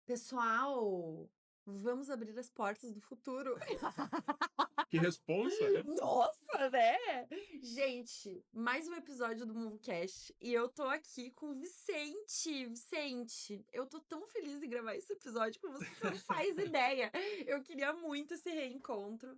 Pessoal, vamos abrir as portas do futuro. Que responsa, né? Nossa, né? Gente, mais um episódio do Movecast e eu tô aqui com o Vicente. Vicente, eu tô tão feliz de gravar esse episódio com você, você não faz ideia. Eu queria muito esse reencontro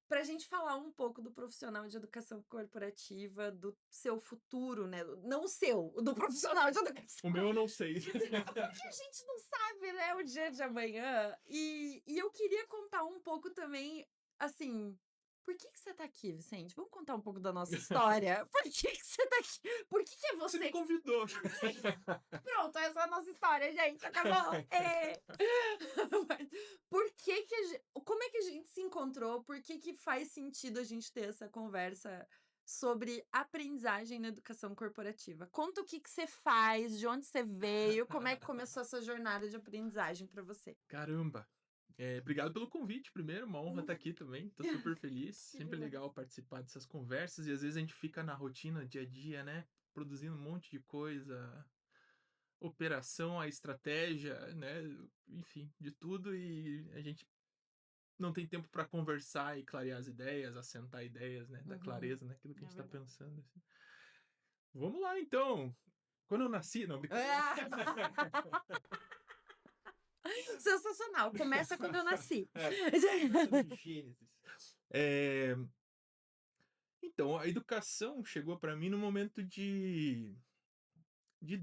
pra gente falar um pouco do profissional de educação corporativa, do seu futuro, né? Não o seu, o do profissional de educação. O meu eu não sei. Porque a gente não sabe, né, o dia de amanhã. E eu queria contar um pouco também, assim, por que você tá aqui, Vicente? Vamos contar um pouco da nossa história? Por que você tá aqui? Por que é Você me você que... convidou. Pronto, essa é a nossa história, gente, acabou. Mas por que a gente... Como é que a gente se encontrou? Por que faz sentido a gente ter essa conversa sobre aprendizagem na educação corporativa? Conta o que você faz, de onde você veio, como é que começou essa jornada de aprendizagem para você. Caramba. Obrigado pelo convite, primeiro. Uma honra estar aqui também. Tô super feliz. Que Sempre demais. legal participar dessas conversas. E às vezes a gente fica na rotina, dia a dia, né? Produzindo um monte de coisa. Operação, a estratégia, né? Enfim, de tudo. E a gente não tem tempo para conversar e clarear as ideias, assentar ideias, né? Dar Uhum, clareza naquilo que a é gente tá verdade. pensando. Assim. Vamos lá, então. Quando eu nasci, não, brincadeira. Sensacional, começa quando eu nasci. Começa no Gênesis. Então, a educação chegou para mim no momento de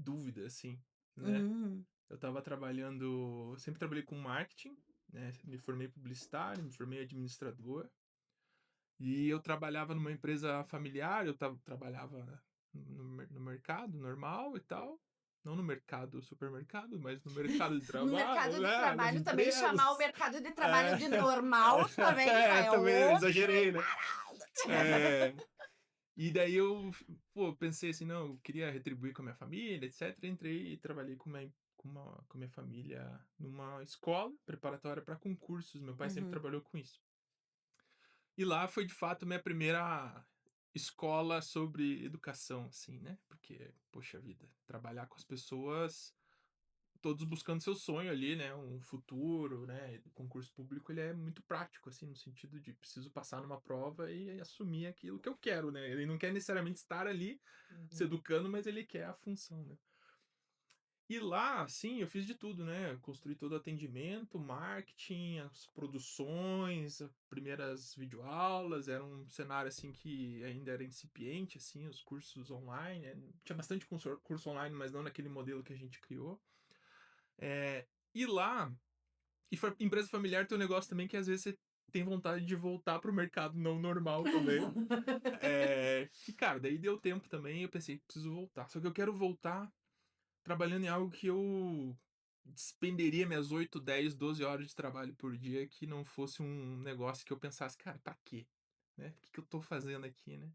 dúvida, assim, né? Hum, Eu estava trabalhando, sempre trabalhei com marketing, né? Me formei publicitário, me formei administrador, e eu trabalhava numa empresa familiar, trabalhava no mercado normal e tal. Não no mercado supermercado, mas no mercado de no mercado trabalho, de né? Nas trabalho também, chamar o empresas. mercado de trabalho É, de normal também já é também outra exagerei, né? parada. É, e daí eu, pô, pensei assim, não, eu queria retribuir com a minha família, etc. Entrei e trabalhei com minha família numa escola preparatória para concursos. Meu pai sempre Uhum. trabalhou com isso. E lá foi de fato minha primeira escola sobre educação, assim, né? Porque, poxa vida, trabalhar com as pessoas, todos buscando seu sonho ali, né? Um futuro, né? O concurso público ele é muito prático, assim, no sentido de preciso passar numa prova e assumir aquilo que eu quero, né? Ele não quer necessariamente estar ali se Uhum. educando, mas ele quer a função, né? E lá, assim, eu fiz de tudo, né? Construí todo o atendimento, marketing, as produções, as primeiras videoaulas, era um cenário, assim, que ainda era incipiente, assim, os cursos online, né? Tinha bastante curso online, mas não naquele modelo que a gente criou. E lá, empresa familiar tem um negócio também que às vezes você tem vontade de voltar pro mercado não normal também. E, cara, daí deu tempo também, eu pensei, preciso voltar. Só que eu quero voltar trabalhando em algo que eu despenderia minhas 8, 10, 12 horas de trabalho por dia, que não fosse um negócio que eu pensasse, cara, pra quê? Né? O que, que eu tô fazendo aqui, né?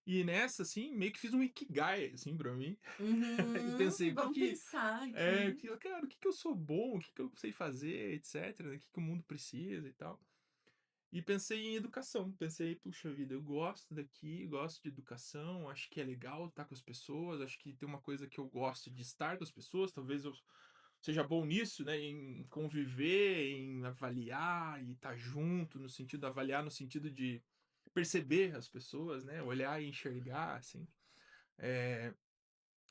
E nessa, assim, meio que fiz um ikigai, assim, pra mim. E pensei, Vamos pensar aqui. cara, o que, que eu sou bom, o que, que eu sei fazer, etc. O que, que o mundo precisa e tal. E pensei em educação. Pensei, puxa vida, eu gosto daqui, gosto de educação, acho que é legal estar com as pessoas, acho que tem uma coisa que eu gosto de estar com as pessoas, talvez eu seja bom nisso, né? Em conviver, em avaliar e estar junto, no sentido de avaliar, no sentido de perceber as pessoas, né? Olhar e enxergar, assim. É,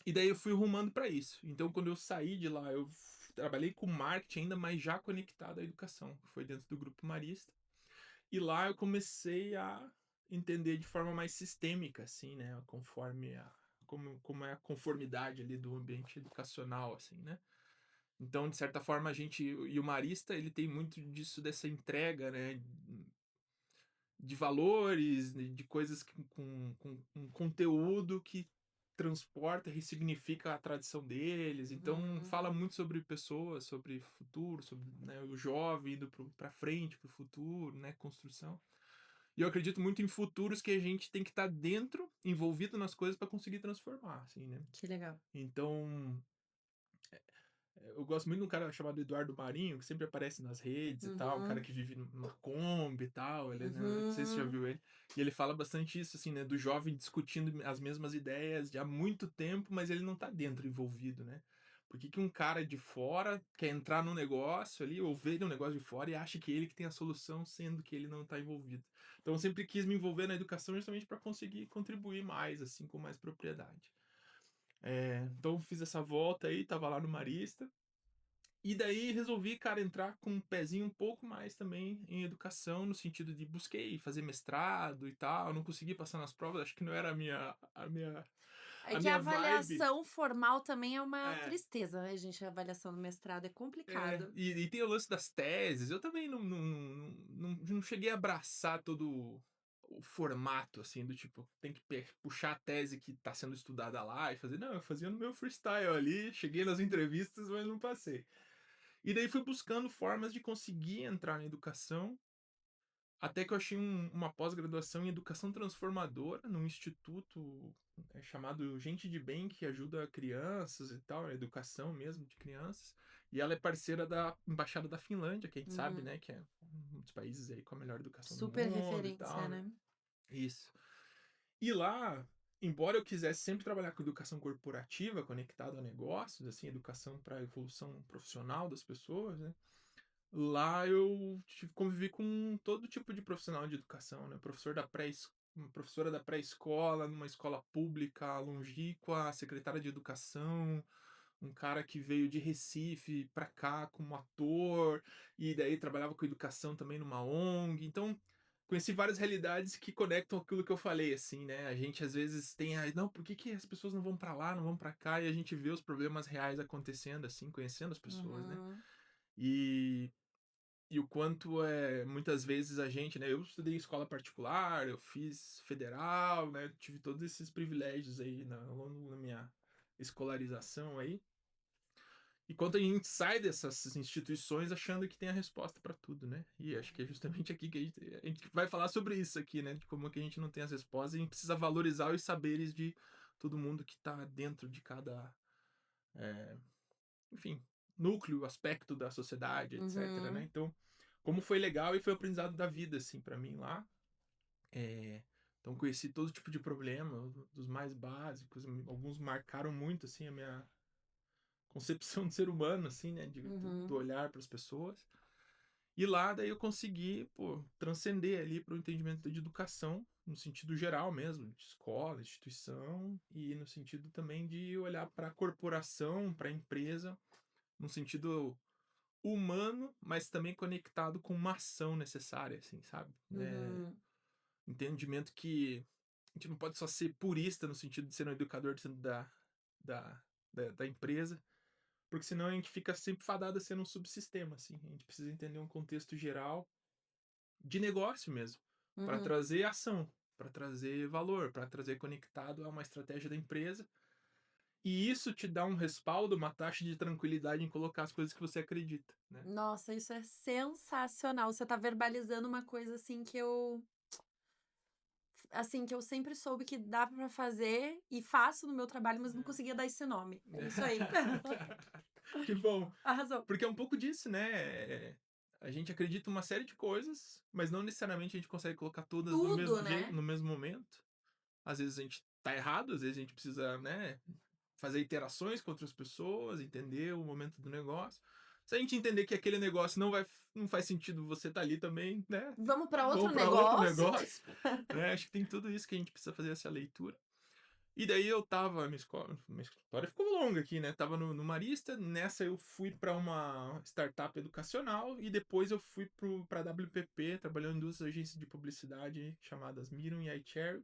e daí eu fui rumando para isso. Então, quando eu saí de lá, eu trabalhei com marketing ainda, mas já conectado à educação. Foi dentro do Grupo Marista. E lá eu comecei a entender de forma mais sistêmica, assim, né? Como é a conformidade ali do ambiente educacional, assim, né? Então, de certa forma, e o Marista, ele tem muito disso, dessa entrega, né? De valores, de coisas com um conteúdo que transporta, ressignifica a tradição deles. Então, Uhum. fala muito sobre pessoas, sobre futuro, sobre, né, o jovem indo para frente, para o futuro, né, construção. E eu acredito muito em futuros que a gente tem que estar dentro, envolvido nas coisas para conseguir transformar, assim, né? Que legal. Então, eu gosto muito de um cara chamado Eduardo Marinho, que sempre aparece nas redes e tal, um cara Uhum. que vive numa Kombi e tal, ele, né, não sei se você já Uhum. viu ele, e ele fala bastante isso, assim, né, do jovem discutindo as mesmas ideias de há muito tempo, mas ele não tá dentro, envolvido, né, Por que um cara de fora quer entrar num negócio ali, ou ver um negócio de fora e acha que ele que tem a solução, sendo que ele não está envolvido. Então eu sempre quis me envolver na educação justamente para conseguir contribuir mais, assim, com mais propriedade. Então fiz essa volta aí, tava lá no Marista, e daí resolvi, cara, entrar com um pezinho um pouco mais também em educação, no sentido de busquei fazer mestrado e tal, não consegui passar nas provas, acho que não era É a que a minha vibe. avaliação formal também é uma É, tristeza, né, gente? A avaliação do mestrado é complicado. e tem o lance das teses, eu também não cheguei a abraçar todo o formato, assim, do tipo, tem que puxar a tese que tá sendo estudada lá e fazer, não, eu fazia no meu freestyle ali, cheguei nas entrevistas, mas não passei. E daí fui buscando formas de conseguir entrar na educação, até que eu achei uma pós-graduação em educação transformadora num instituto chamado Gente de Bem, que ajuda crianças e tal, a educação mesmo de crianças. E ela é parceira da Embaixada da Finlândia, que a gente sabe, Uhum. né, que é um dos países aí com a melhor educação do Super mundo e referência, tal, né? né? Isso. E lá, embora eu quisesse sempre trabalhar com educação corporativa, conectado a negócios, assim, educação para a evolução profissional das pessoas, né? Lá eu convivi com todo tipo de profissional de educação, né? Uma professora da pré-escola, numa escola pública longínqua, secretária de educação, um cara que veio de Recife pra cá como ator, e daí trabalhava com educação também numa ONG. Então, conheci várias realidades que conectam aquilo que eu falei, assim, né? A gente às vezes tem, não, por que as pessoas não vão pra lá, não vão pra cá? E a gente vê os problemas reais acontecendo, assim, conhecendo as pessoas, né? Uhum. E e o quanto muitas vezes a gente, né? Eu estudei em escola particular, eu fiz federal, né? Tive todos esses privilégios aí ao longo da minha escolarização aí. E quanto a gente sai dessas instituições achando que tem a resposta para tudo, né? E acho que é justamente aqui que a gente vai falar sobre isso aqui, né? De como que a gente não tem as respostas e a gente precisa valorizar os saberes de todo mundo que está dentro de cada, é, enfim, núcleo, aspecto da sociedade, etc, né? Uhum. Então, como foi legal e foi o aprendizado da vida, assim, para mim lá. É, então, conheci todo tipo de problema, dos mais básicos, alguns marcaram muito, assim, a minha concepção de ser humano, assim, né? Do Uhum. olhar para as pessoas. E lá, daí eu consegui, pô, transcender ali para o entendimento de educação, no sentido geral mesmo, de escola, instituição, e no sentido também de olhar para a corporação, para a empresa, no sentido humano, mas também conectado com uma ação necessária, assim, sabe? Uhum. Entendimento que a gente não pode só ser purista no sentido de ser um educador dentro da, da empresa, porque senão a gente fica sempre fadado a ser um subsistema, assim. A gente precisa entender um contexto geral de negócio mesmo, para Uhum. trazer ação, para trazer valor, para trazer conectado a uma estratégia da empresa. E isso te dá um respaldo, uma taxa de tranquilidade em colocar as coisas que você acredita, né? Nossa, isso é sensacional. Você tá verbalizando uma coisa assim que eu sempre soube que dá pra fazer e faço no meu trabalho, mas não conseguia dar esse nome. É isso aí. Que bom. Arrasou. Porque é um pouco disso, né? A gente acredita uma série de coisas, mas não necessariamente a gente consegue colocar todas no Tudo, mesmo jeito, né? no mesmo momento. Às vezes a gente tá errado, às vezes a gente precisa, né, fazer interações com outras pessoas, entender o momento do negócio. Se a gente entender que aquele negócio não faz sentido você tá ali também, né? Vamos pra outro Vamos para outro negócio. negócio, né? Acho que tem tudo isso que a gente precisa fazer essa leitura. E daí eu tava, minha história ficou longa aqui, né? Tava no Marista, nessa eu fui para uma startup educacional e depois eu fui para a WPP, trabalhando em duas agências de publicidade chamadas Mirum e iCherry.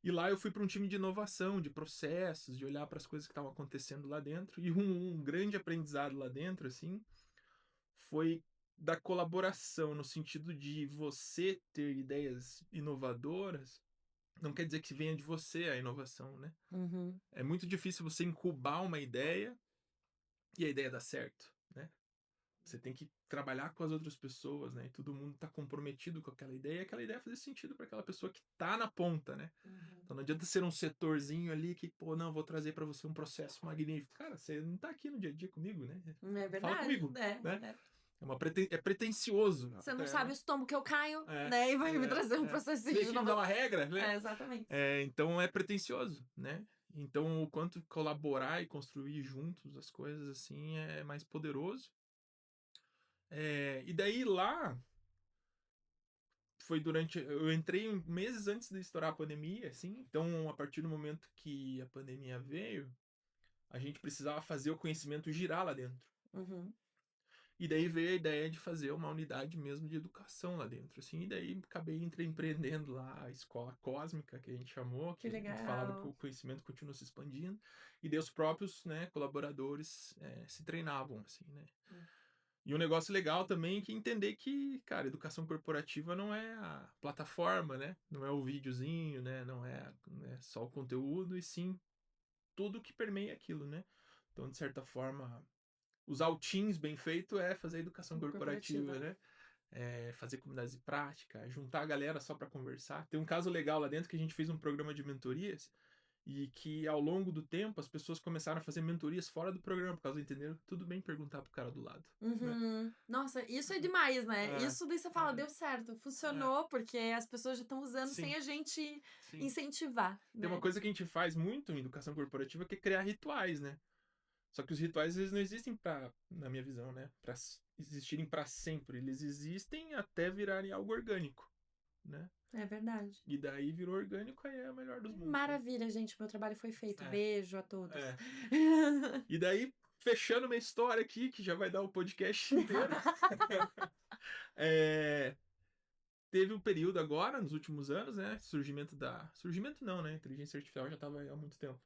E lá eu fui para um time de inovação, de processos, de olhar para as coisas que estavam acontecendo lá dentro. E um grande aprendizado lá dentro, assim, foi da colaboração, no sentido de você ter ideias inovadoras, não quer dizer que venha de você a inovação, né? Uhum. É muito difícil você incubar uma ideia e a ideia dar certo, né? Você tem que trabalhar com as outras pessoas, né? E todo mundo tá comprometido com aquela ideia, e aquela ideia fazer sentido para aquela pessoa que tá na ponta, né? Uhum. Então não adianta ser um setorzinho ali que, pô, não, vou trazer para você um processo magnífico. Cara, você não tá aqui no dia a dia comigo, né? É Fala verdade, comigo, né? É pretencioso Você não até, sabe né? os tombos que eu caio, É, né? E vai me trazer um é. processinho Vem de aqui me dar novo. uma regra, né? É, exatamente. Então é pretencioso, né? Então, o quanto colaborar e construir juntos as coisas, assim, é mais poderoso. E daí lá, eu entrei meses antes de estourar a pandemia, assim, então a partir do momento que a pandemia veio, a gente precisava fazer o conhecimento girar lá dentro. Uhum. E daí veio a ideia de fazer uma unidade mesmo de educação lá dentro, assim, e daí acabei empreendendo lá a escola cósmica, que a gente chamou, Que que a gente falava que legal. o conhecimento continua se expandindo, e daí os próprios, né, colaboradores se treinavam, assim, né. Hum. E um negócio legal também é que entender que, cara, educação corporativa não é a plataforma, né, não é o videozinho, né, não é só o conteúdo, e sim tudo que permeia aquilo, né. Então, de certa forma, usar o Teams bem feito é fazer educação corporativa, Corporativa. né? Fazer comunidades de prática, juntar a galera só para conversar. Tem um caso legal lá dentro que a gente fez um programa de mentorias e que ao longo do tempo as pessoas começaram a fazer mentorias fora do programa, por causa entenderam que tudo bem perguntar pro cara do lado, né? Uhum. Nossa, isso é demais, né? É, Isso daí você fala, é, deu certo, é. funcionou, porque as pessoas já estão usando sem Sim, a gente sim. incentivar, Tem uma né? coisa que a gente faz muito em educação corporativa que é criar rituais, né? Só que os rituais eles não existem na minha visão, né, para existirem para sempre. Eles existem até virarem algo orgânico, né? É verdade. E daí virou orgânico, aí é o melhor dos mundos, né? Maravilha, gente. Meu trabalho foi feito. É, Beijo a todos. é. E daí, fechando minha história aqui, que já vai dar o podcast inteiro. é, Teve um período agora, nos últimos anos, né? Surgimento não, né? Inteligência artificial já estava há muito tempo.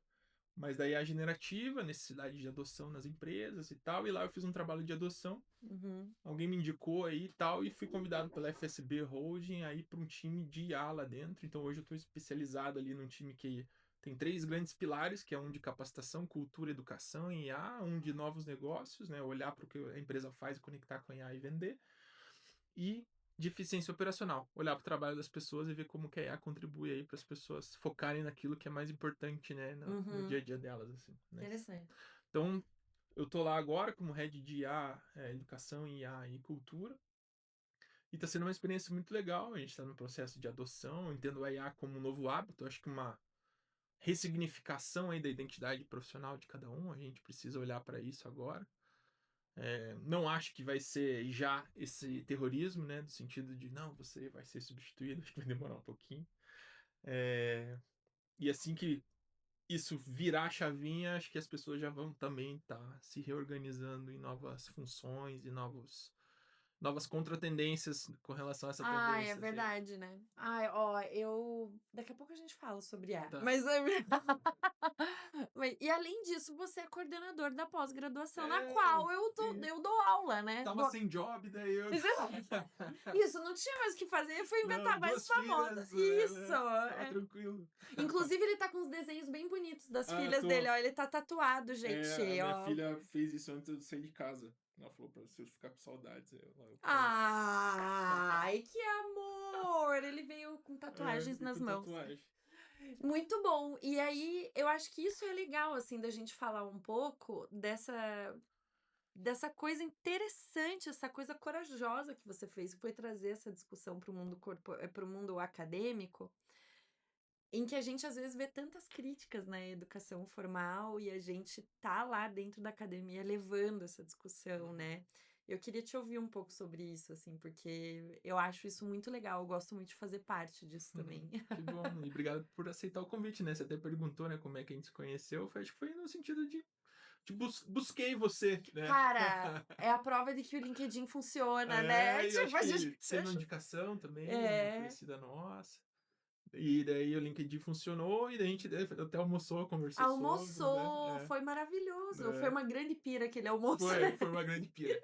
Mas daí a generativa, necessidade de adoção nas empresas e tal. E lá eu fiz um trabalho de adoção. Uhum. Alguém me indicou aí e tal. E fui convidado pela FSB Holding aí para um time de IA lá dentro. Então hoje eu estou especializado ali num time que tem 3 grandes pilares, que é um de capacitação, cultura, educação em IA, um de novos negócios, né? Olhar para o que a empresa faz, conectar com a IA e vender. E de eficiência operacional, olhar para o trabalho das pessoas e ver como que a IA contribui aí para as pessoas focarem naquilo que é mais importante, né, no dia a dia delas, assim, né. Interessante. Então, eu tô lá agora como head de IA, educação em IA e cultura, e tá sendo uma experiência muito legal, a gente tá no processo de adoção, eu entendo a IA como um novo hábito, acho que uma ressignificação aí da identidade profissional de cada um, a gente precisa olhar para isso agora. Não acho que vai ser já esse terrorismo, né? No sentido de, não, você vai ser substituído, acho que vai demorar um pouquinho. E assim que isso virar a chavinha, acho que as pessoas já vão também estar se reorganizando em novas funções e novas contratendências com relação a essa Ai, é tendência, assim. verdade, né? Ai, ó, daqui a pouco a gente fala sobre IA. Tá. Mas, e além disso, você é coordenador da pós-graduação, na qual Sim. eu dou aula, né? Tava sem job, daí eu. Isso, não tinha mais o que fazer, eu fui inventar Não, mais 2 uma moda. filhas, Isso! Tava tranquilo. Inclusive, ele tá com uns desenhos bem bonitos das filhas Tô. dele, ó. Ele tá tatuado, gente, A minha ó. filha fez isso antes de eu sair de casa. Ela falou pra se eu ficar com saudades. Ai, que amor! Ele veio com tatuagens nas com mãos. tatuagem. Muito bom. E aí, eu acho que isso é legal, assim, da gente falar um pouco dessa coisa interessante, essa coisa corajosa que você fez, que foi trazer essa discussão para o mundo pro mundo acadêmico, em que a gente às vezes vê tantas críticas na educação formal e a gente tá lá dentro da academia levando essa discussão, né? Eu queria te ouvir um pouco sobre isso, assim, porque eu acho isso muito legal, eu gosto muito de fazer parte disso também. Que bom, e obrigado por aceitar o convite, né? Você até perguntou, né, como é que a gente se conheceu. Acho que foi no sentido de busquei você, né? Cara, é a prova de que o LinkedIn funciona, né? E eu acho Tipo, a gente. que teve uma indicação também, uma É. conhecida nossa. E daí o LinkedIn funcionou e daí a gente até almoçou, conversou Almoçou, sobre, né? foi maravilhoso. Foi uma grande pira aquele almoço, Foi, né? foi uma grande pira.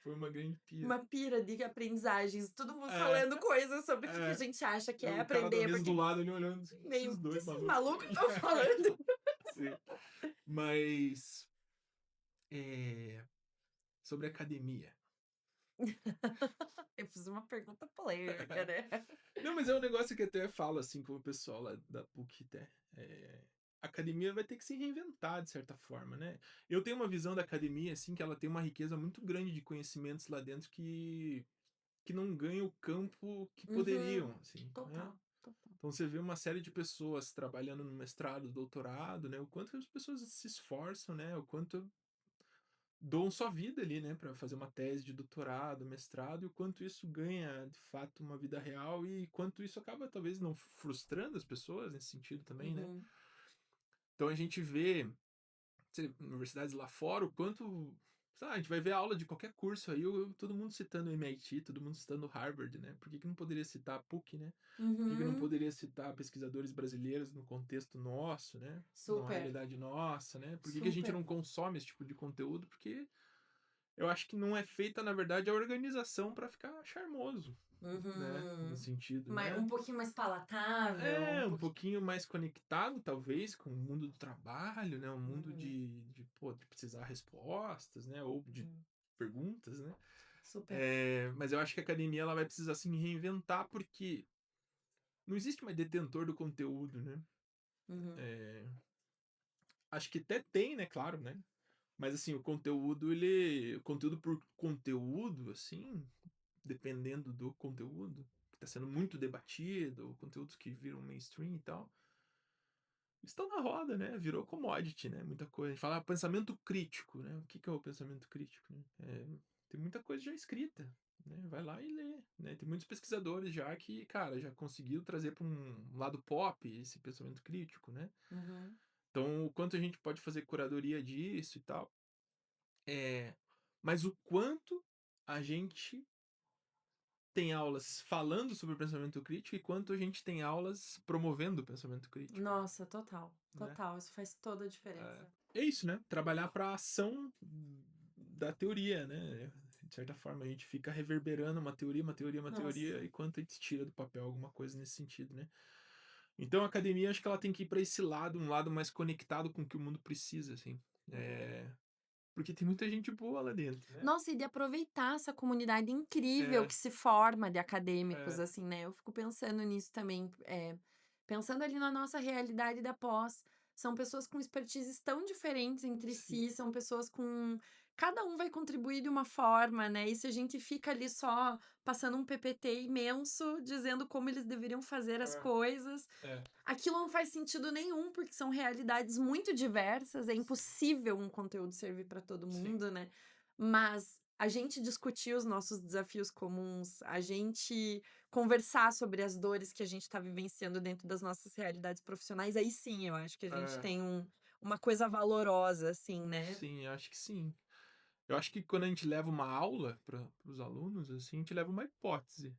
Foi uma grande pira. Uma pira de aprendizagens, todo mundo É, falando coisas sobre o que a é. gente acha que é O cara da aprender. mesa Porque do lado ali olhando assim, meio, esses o que dois esses malucos. malucos estão falando? Sim. Mas sobre academia. Eu fiz uma pergunta polêmica, né? Não, mas é um negócio que até falo assim com o pessoal lá da PUC, até. A academia vai ter que se reinventar de certa forma, né? Eu tenho uma visão da academia assim que ela tem uma riqueza muito grande de conhecimentos lá dentro que não ganha o campo que poderiam, assim, né? Total, total. Então você vê uma série de pessoas trabalhando no mestrado, doutorado, né? O quanto as pessoas se esforçam, né? O quanto doam sua vida ali, né, para fazer uma tese de doutorado, mestrado, e o quanto isso ganha, de fato, uma vida real e quanto isso acaba, talvez, não frustrando as pessoas nesse sentido também, né? Uhum. Então a gente vê, universidades lá fora, o quanto, sabe, a gente vai ver aula de qualquer curso aí, todo mundo citando o MIT, todo mundo citando Harvard, né? Por que que não poderia citar a PUC, né? Por que que não Uhum. poderia citar pesquisadores brasileiros no contexto nosso, né? Numa Super, realidade nossa, né? Por que que a gente super. não consome esse tipo de conteúdo? Porque eu acho que não é feita, na verdade, a organização para ficar charmoso, né? No Uhum. sentido, Mas né? um pouquinho mais palatável, É, um um pouquinho. pouquinho mais conectado, talvez, com o mundo do trabalho, né? O mundo Uhum. de precisar respostas, né? Ou de Uhum. perguntas, né? Super. É, mas eu acho que a academia ela vai precisar se reinventar porque não existe mais detentor do conteúdo, né? Uhum. É, acho que até tem, né? Claro, né? Mas assim, o conteúdo por conteúdo, assim, dependendo do conteúdo, que está sendo muito debatido, conteúdos que viram mainstream e tal, estão na roda, né? Virou commodity, né? Muita coisa. A gente fala pensamento crítico, né? O que que é o pensamento crítico? Né? Tem muita coisa já escrita, né? Vai lá e lê, né? Tem muitos pesquisadores já que, cara, já conseguiu trazer para um lado pop esse pensamento crítico, né? Uhum. Então, o quanto a gente pode fazer curadoria disso e tal. É, mas o quanto a gente tem aulas falando sobre o pensamento crítico e quanto a gente tem aulas promovendo o pensamento crítico, Nossa, total, né? total. Isso faz toda a É, diferença. é isso, né? Trabalhar para a ação da teoria, né? De certa forma, a gente fica reverberando uma teoria, uma teoria, uma Nossa. teoria, e quanto a gente tira do papel alguma coisa nesse sentido, né? Então, a academia, acho que ela tem que ir para esse lado, um lado mais conectado com o que o mundo precisa, assim. Porque tem muita gente boa lá dentro, né? Nossa, e de aproveitar essa comunidade incrível É, que se forma de acadêmicos, é, assim, né? Eu fico pensando nisso também, pensando ali na nossa realidade da pós. São pessoas com expertises tão diferentes entre sim. si, são pessoas com. Cada um vai contribuir de uma forma, né? E se a gente fica ali só passando um PPT imenso, dizendo como eles deveriam fazer as É, coisas, é, aquilo não faz sentido nenhum, porque são realidades muito diversas, é impossível um conteúdo servir para todo sim. mundo, né? Mas a gente discutir os nossos desafios comuns, a gente conversar sobre as dores que a gente está vivenciando dentro das nossas realidades profissionais, aí sim eu acho que a gente É, tem uma coisa valorosa, assim, né? sim, acho que sim. Eu acho que quando a gente leva uma aula para os alunos, assim, a gente leva uma hipótese,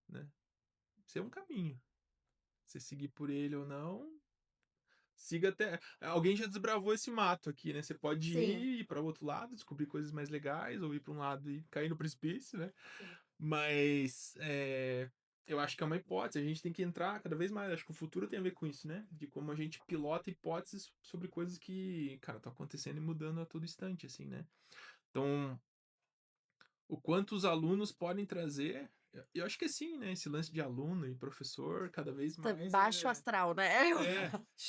né? Isso é um caminho. Você seguir por ele ou não, siga até. Alguém já desbravou esse mato aqui, né? Você pode Sim, ir para o outro lado, descobrir coisas mais legais, ou ir para um lado e cair no precipício, né? sim. Mas eu acho que é uma hipótese. A gente tem que entrar cada vez mais. Acho que o futuro tem a ver com isso, né? De como a gente pilota hipóteses sobre coisas que, cara, estão acontecendo e mudando a todo instante, assim, né? Então, o quanto os alunos podem trazer. Eu acho que sim, né? Esse lance de aluno e professor, cada vez mais Baixo astral, né? Eu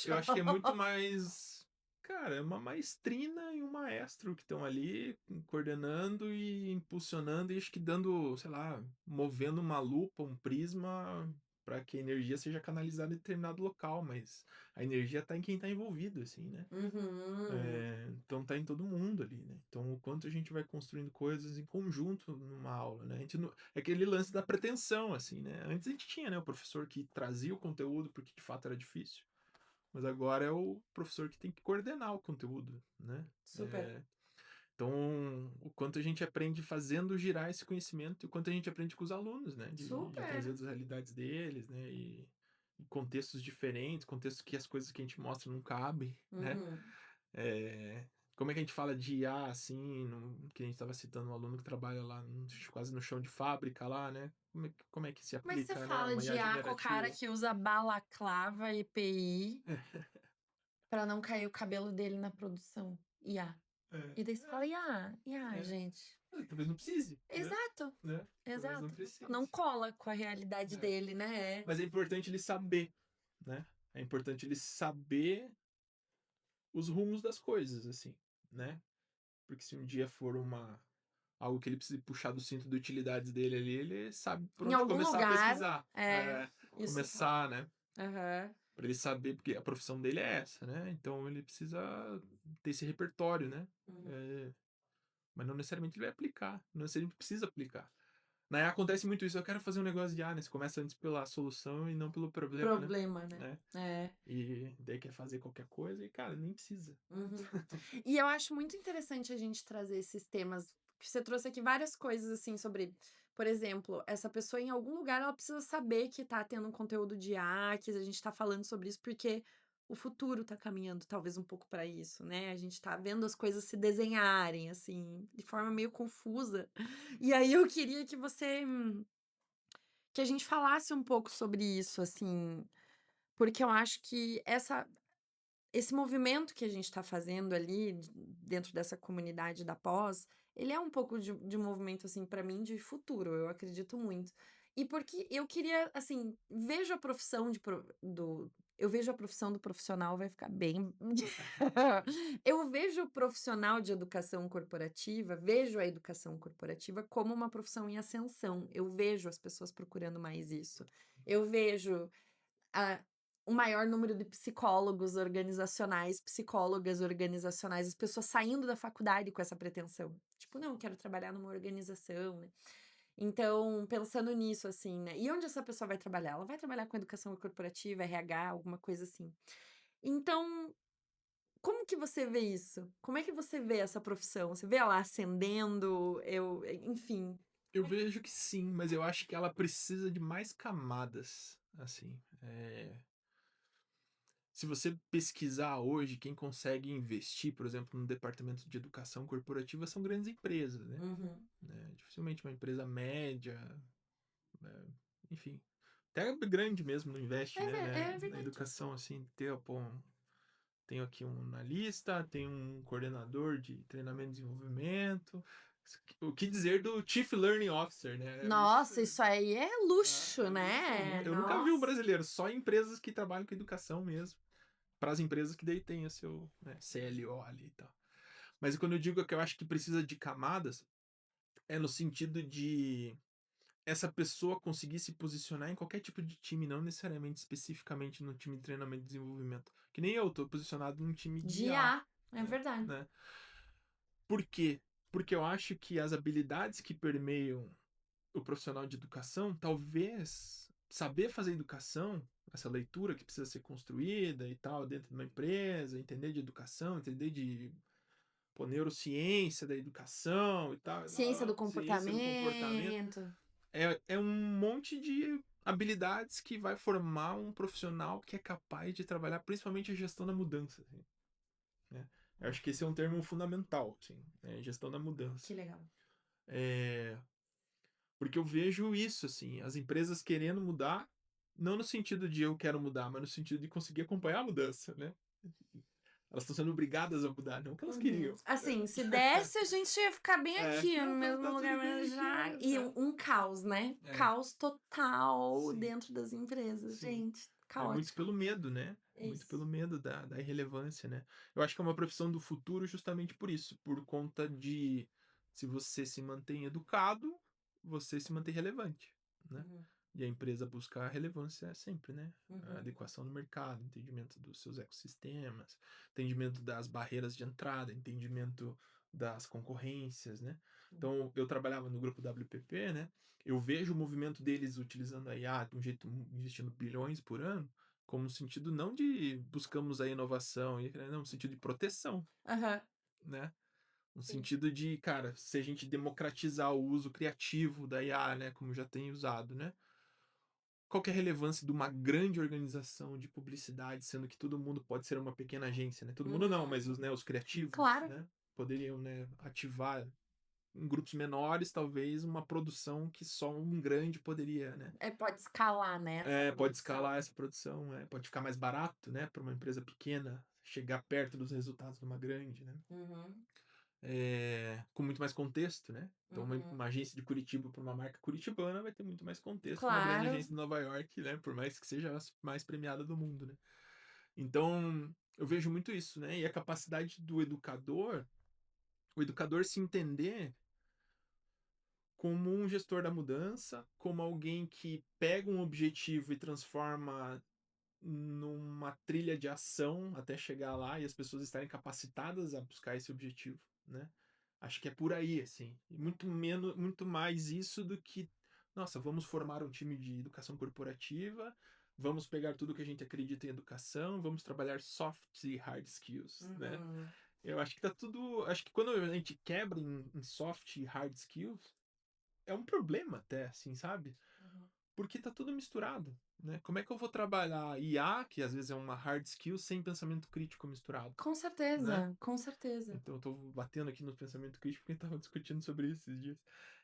eu acho que é muito acho. mais. Cara, é uma maestrina e um maestro que estão ali coordenando e impulsionando e acho que dando, sei lá, movendo uma lupa, um prisma para que a energia seja canalizada em determinado local, mas a energia tá em quem tá envolvido, assim, né? Uhum. Então tá em todo mundo ali, né? Então o quanto a gente vai construindo coisas em conjunto numa aula, né? A gente não, é aquele lance da pretensão, assim, né? Antes a gente tinha, né, o professor que trazia o conteúdo porque de fato era difícil, mas agora é o professor que tem que coordenar o conteúdo, né? Super. Então, o quanto a gente aprende fazendo girar esse conhecimento e o quanto a gente aprende com os alunos, né? De trazer Super. as realidades deles, né? E contextos diferentes, contextos que as coisas que a gente mostra não cabem, né? Uhum. É, como é que a gente fala de IA, assim, que a gente estava citando um aluno que trabalha lá quase no chão de fábrica lá, né? Como é que se Mas você aplica, né? fala Uma de IA IA com o cara generativa. que usa balaclava EPI pra não cair o cabelo dele na produção. IA. É, E daí você fala, IA, IA, é, gente. talvez não precise, né? Exato, Né? Talvez não exato. Não precise. cola com a realidade É. dele, né? Mas é importante ele saber, né? É importante ele saber os rumos das coisas, assim, né? Porque se um dia for algo que ele precise puxar do cinto de utilidades dele ali, ele sabe por Em onde algum começar a lugar, pesquisar. é, isso. Começar, né? Aham. Pra ele saber, porque a profissão dele é essa, né? Então ele precisa ter esse repertório, né? Uhum. Mas não necessariamente ele vai aplicar, não necessariamente precisa aplicar. Na IA acontece muito isso, eu quero fazer um negócio de IA, né? Você começa antes pela solução e não pelo problema, né? Problema, né? É. E daí quer fazer qualquer coisa e, cara, nem precisa. Uhum. E eu acho muito interessante a gente trazer esses temas, que você trouxe aqui várias coisas, assim, sobre, por exemplo, essa pessoa em algum lugar, ela precisa saber que tá tendo um conteúdo de IA, que a gente tá falando sobre isso, porque o futuro tá caminhando talvez um pouco para isso, né? A gente tá vendo as coisas se desenharem, assim, de forma meio confusa. E aí eu queria que que a gente falasse um pouco sobre isso, assim, porque eu acho que esse movimento que a gente está fazendo ali, dentro dessa comunidade da pós, ele é um pouco de um movimento, assim, para mim, de futuro, eu acredito muito. E porque eu queria, assim, vejo a profissão eu vejo a profissão do profissional, vai ficar bem. Eu vejo o profissional de educação corporativa, vejo a educação corporativa como uma profissão em ascensão. Eu vejo as pessoas procurando mais isso. Eu vejo a o maior número de psicólogos organizacionais, psicólogas organizacionais, as pessoas saindo da faculdade com essa pretensão. Tipo, não, quero trabalhar numa organização, né? Então, pensando nisso, assim, né? E onde essa pessoa vai trabalhar? Ela vai trabalhar com educação corporativa, RH, alguma coisa assim. Então, como que você vê isso? Como é que você vê essa profissão? Você vê ela ascendendo? Enfim. Eu vejo que sim, mas eu acho que ela precisa de mais camadas, assim. Se você pesquisar hoje, quem consegue investir, por exemplo, no departamento de educação corporativa são grandes empresas, né? Uhum. Dificilmente uma empresa média, né? Enfim, até grande mesmo não investe, É na verdade. educação, assim, tenho aqui um analista, tenho um coordenador de treinamento e desenvolvimento. O que dizer do Chief Learning Officer, né? Nossa, isso aí é luxo, É luxo. né? Eu nunca vi um Nossa. brasileiro, só empresas que trabalham com educação mesmo. Para as empresas que daí tem o seu, né, CLO ali e tal. Mas quando eu digo que eu acho que precisa de camadas, é no sentido de essa pessoa conseguir se posicionar em qualquer tipo de time, não necessariamente especificamente no time de treinamento e desenvolvimento. Que nem eu, tô posicionado num time de De IA, A, é verdade. né? Por quê? Porque eu acho que as habilidades que permeiam o profissional de educação, talvez saber fazer educação, essa leitura que precisa ser construída e tal, dentro de uma empresa, entender de educação, entender de neurociência da educação e tal, Ciência do ciência do comportamento, comportamento. é um monte de habilidades que vai formar um profissional que é capaz de trabalhar principalmente a gestão da mudança, assim, né? Eu acho que esse é um termo fundamental, assim, né? Gestão da mudança. Que legal. É, porque eu vejo isso, assim, as empresas querendo mudar, não no sentido de eu quero mudar, mas no sentido de conseguir acompanhar a mudança, né? Elas estão sendo obrigadas a mudar, não que elas Uhum. queriam. Assim, se desse, a gente ia ficar bem aqui, no Não, mesmo tá lugar, tudo bem mas aqui, já. né? E um caos, né? É, Caos total sim, dentro das empresas. sim. Gente, É muito caótico. pelo medo, né? Muito Isso. pelo medo da irrelevância, né? Eu acho que é uma profissão do futuro justamente por isso, por conta de se você se mantém educado, você se mantém relevante, né? Uhum. E a empresa busca a relevância sempre, né? A Uhum. adequação no mercado, entendimento dos seus ecossistemas, entendimento das barreiras de entrada, entendimento das concorrências, né? Então, eu trabalhava no grupo WPP, né? Eu vejo o movimento deles utilizando a IA de um jeito, investindo bilhões por ano, como no sentido não de buscamos a inovação, não, no sentido de proteção, Aham. né? No Sim. sentido de, cara, se a gente democratizar o uso criativo da IA, né, como já tem usado, né? Qual que é a relevância de uma grande organização de publicidade, sendo que todo mundo pode ser uma pequena agência, né? Todo mundo não, mas Uhum. os criativos, Claro. né, poderiam, né, ativar em grupos menores, talvez, uma produção que só um grande poderia, né? É, pode escalar, né, essa Pode produção. escalar essa produção, pode ficar mais barato, né, para uma empresa pequena chegar perto dos resultados de uma grande, né? Uhum. Com muito mais contexto, né? Então, Uhum. uma agência de Curitiba para uma marca curitibana vai ter muito mais contexto que uma grande Claro. agência de Nova York, né? Por mais que seja a mais premiada do mundo, né? Então, eu vejo muito isso, né? E a capacidade do educador, o educador se entender como um gestor da mudança, como alguém que pega um objetivo e transforma numa trilha de ação até chegar lá e as pessoas estarem capacitadas a buscar esse objetivo, né? Acho que é por aí, assim. E muito mais isso do que, nossa, vamos formar um time de educação corporativa, vamos pegar tudo que a gente acredita em educação, vamos trabalhar soft e hard skills, né? Eu acho que tá tudo. Acho que quando a gente quebra em soft e hard skills, é um problema até, assim, sabe? Porque tá tudo misturado, né? Como é que eu vou trabalhar IA, que às vezes é uma hard skill, sem pensamento crítico misturado, Com né? certeza, com certeza. Então eu tô batendo aqui no pensamento crítico porque a gente tava discutindo sobre isso esses dias.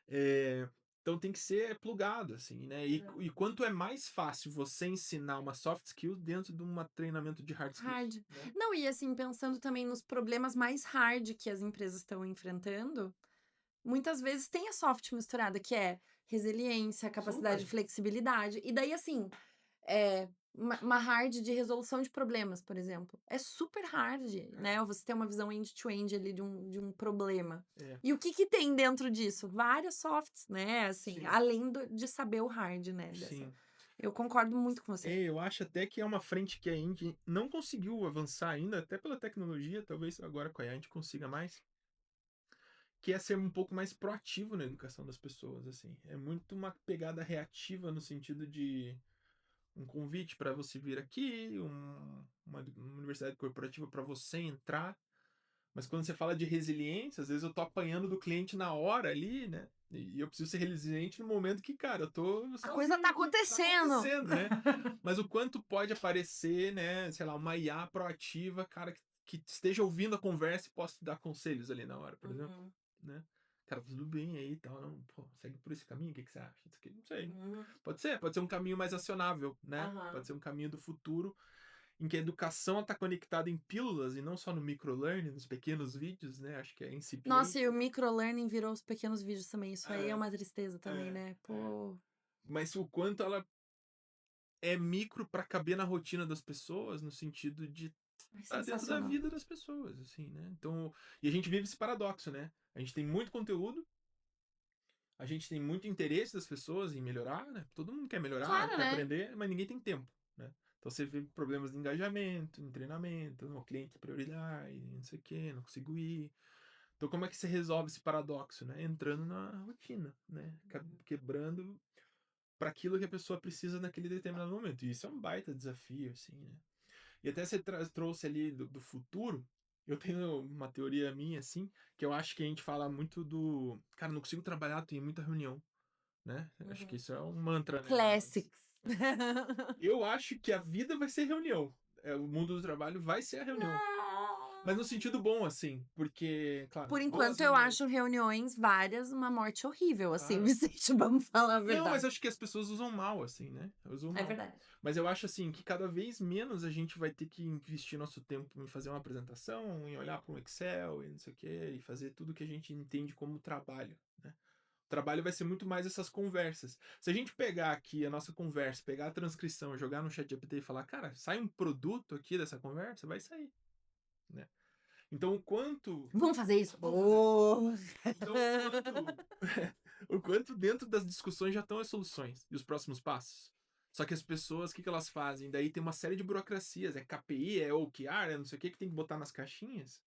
É, então tem que ser plugado, assim, né? E quanto é mais fácil você ensinar uma soft skill dentro de um treinamento de hard skills, Hard. né? Não, e assim, pensando também nos problemas mais hard que as empresas estão enfrentando, muitas vezes tem a soft misturada, que é resiliência, capacidade de Super. flexibilidade. E daí, assim, uma hard de resolução de problemas, por exemplo. É super hard, né? Você ter uma visão end-to-end ali de um problema. É. E o que que tem dentro disso? Várias softs, né? Assim, Sim. além de saber o hard, né? Sim. Eu concordo muito com você. Eu acho até que é uma frente que a Indy não conseguiu avançar ainda, até pela tecnologia, talvez agora com a IA a gente consiga mais, que é ser um pouco mais proativo na educação das pessoas, assim. É muito uma pegada reativa no sentido de um convite para você vir aqui, uma universidade corporativa para você entrar. Mas quando você fala de resiliência, às vezes eu tô apanhando do cliente na hora ali, né? E eu preciso ser resiliente no momento que, cara, eu tô A coisa tá sozinho aqui, acontecendo. tá acontecendo, né? Mas o quanto pode aparecer, né? Sei lá, uma IA proativa, cara, que esteja ouvindo a conversa e possa te dar conselhos ali na hora, por exemplo, né? Cara, tudo bem aí e tal, não, pô, segue por esse caminho, o que você acha? Isso aqui, não sei. Pode ser um caminho mais acionável, né? Pode ser um caminho do futuro em que a educação está conectada em pílulas e não só no microlearning, nos pequenos vídeos, né? Acho que é incipiente. Nossa, e o microlearning virou os pequenos vídeos também. Isso aí é uma tristeza também, né? Pô. Mas o quanto ela é micro para caber na rotina das pessoas, no sentido de estar dentro da vida das pessoas, assim, né? Então, e a gente vive esse paradoxo, né? A gente tem muito conteúdo, a gente tem muito interesse das pessoas em melhorar, né? Todo mundo quer melhorar, Claro, quer né? aprender, mas ninguém tem tempo, né? Então você vê problemas de engajamento, em treinamento, o cliente é prioridade, não sei o quê, não consigo ir. Então como é que você resolve esse paradoxo, né? Entrando na rotina, né? Quebrando para aquilo que a pessoa precisa naquele determinado momento. E isso é um baita desafio, assim, né? E até você trouxe ali do futuro. Eu tenho uma teoria minha, assim, que eu acho que a gente fala muito do. Cara, não consigo trabalhar, tenho muita reunião, né? Acho que isso é um mantra, né? Classics. Eu acho que a vida vai ser reunião. O mundo do trabalho vai ser a reunião. Mas no sentido bom, assim, porque, claro. Por boas enquanto, eu reuniões. acho reuniões várias uma morte horrível, assim, Claro. Vicente, vamos falar a verdade. Não, mas acho que as pessoas usam mal, assim, né? Usam mal. É verdade. Mas eu acho, assim, que cada vez menos a gente vai ter que investir nosso tempo em fazer uma apresentação, em olhar para um Excel e não sei o quê, e fazer tudo que a gente entende como trabalho, né? O trabalho vai ser muito mais essas conversas. Se a gente pegar aqui a nossa conversa, pegar a transcrição, jogar no ChatGPT e falar, cara, sai um produto aqui dessa conversa, vai sair, né? Então, o quanto... Vamos fazer isso? Então, o quanto dentro das discussões já estão as soluções e os próximos passos. Só que as pessoas, o que elas fazem? Daí tem uma série de burocracias. É KPI, é OKR, é não sei o que tem que botar nas caixinhas.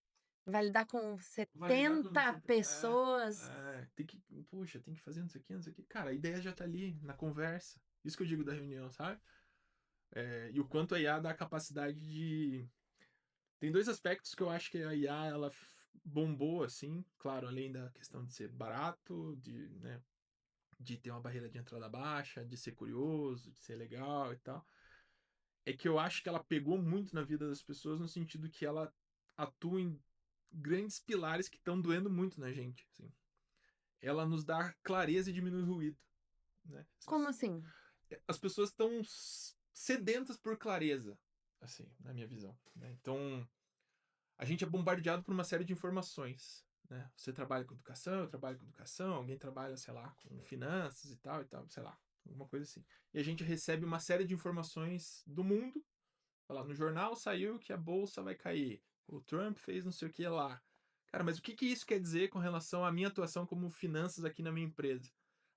Vai lidar com Vai lidar com 70 pessoas. tem que, puxa, tem que fazer não sei o que, não sei o que. Cara, a ideia já tá ali, na conversa. Isso que eu digo da reunião, sabe? E o quanto a IA dá a capacidade de... Tem dois aspectos que eu acho que a IA, ela bombou, assim. Claro, além da questão de ser barato, né, de ter uma barreira de entrada baixa, de ser curioso, de ser legal e tal. É que eu acho que ela pegou muito na vida das pessoas no sentido que ela atua em grandes pilares que estão doendo muito na gente. Assim. Ela nos dá clareza e diminui o ruído. Né? Como assim? As pessoas estão sedentas por clareza, assim, na minha visão. Né? Então, a gente é bombardeado por uma série de informações. Né? Você trabalha com educação, eu trabalho com educação, alguém trabalha, sei lá, com finanças e tal, sei lá, alguma coisa assim. E a gente recebe uma série de informações do mundo. Lá, no jornal saiu que a bolsa vai cair. O Trump fez não sei o que lá. Cara, mas o que isso quer dizer com relação à minha atuação como finanças aqui na minha empresa?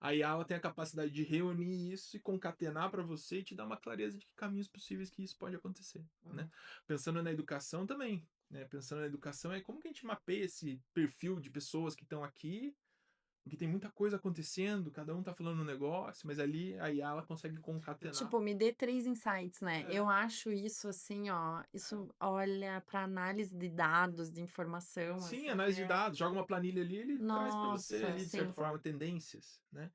A IA ela tem a capacidade de reunir isso e concatenar para você e te dar uma clareza de que caminhos possíveis que isso pode acontecer, né? Pensando na educação também, né? Pensando na educação é como que a gente mapeia esse perfil de pessoas que estão aqui, porque tem muita coisa acontecendo, cada um tá falando um negócio, mas ali a IA ela consegue concatenar. Tipo, me dê 3 insights, né? É. Eu acho isso assim, ó, isso olha para análise de dados, de informação, Sim, assim, análise de dados, joga uma planilha ali, ele traz para você Nossa, ali, de certa sim. forma, tendências, né?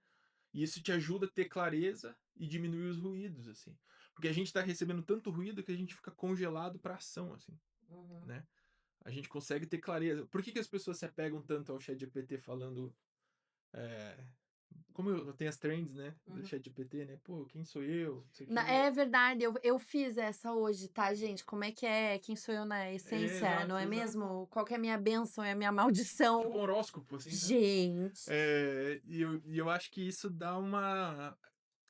E isso te ajuda a ter clareza e diminuir os ruídos, assim. Porque a gente tá recebendo tanto ruído que a gente fica congelado para ação, assim, né? A gente consegue ter clareza. Por que as pessoas se apegam tanto ao ChatGPT falando como eu tenho as trends, né, do ChatGPT, né? Pô, quem sou eu? Não sei o quê. É verdade, eu fiz essa hoje, tá, gente? Como é que é? Quem sou eu na essência, exato, não é exato. mesmo? Qual que é a minha bênção e a minha Tipo maldição? um horóscopo, assim, né? Gente, E eu acho que isso dá uma...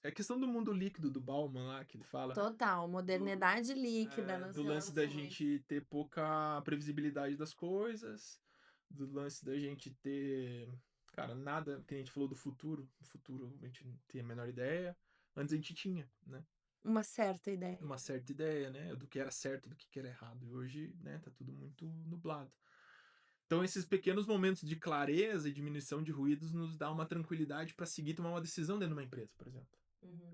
É questão do mundo líquido do Bauman lá, que ele fala, né? total, modernidade líquida nas Do lance da relações. gente ter pouca previsibilidade das coisas, do lance da gente ter, cara, nada, que a gente falou do futuro, o futuro a gente não tem a menor ideia, antes a gente tinha, né? Uma certa ideia. Uma certa ideia, né? Do que era certo, do que era errado, e hoje, né, tá tudo muito nublado. Então esses pequenos momentos de clareza e diminuição de ruídos nos dá uma tranquilidade para seguir tomar uma decisão dentro de uma empresa, por exemplo.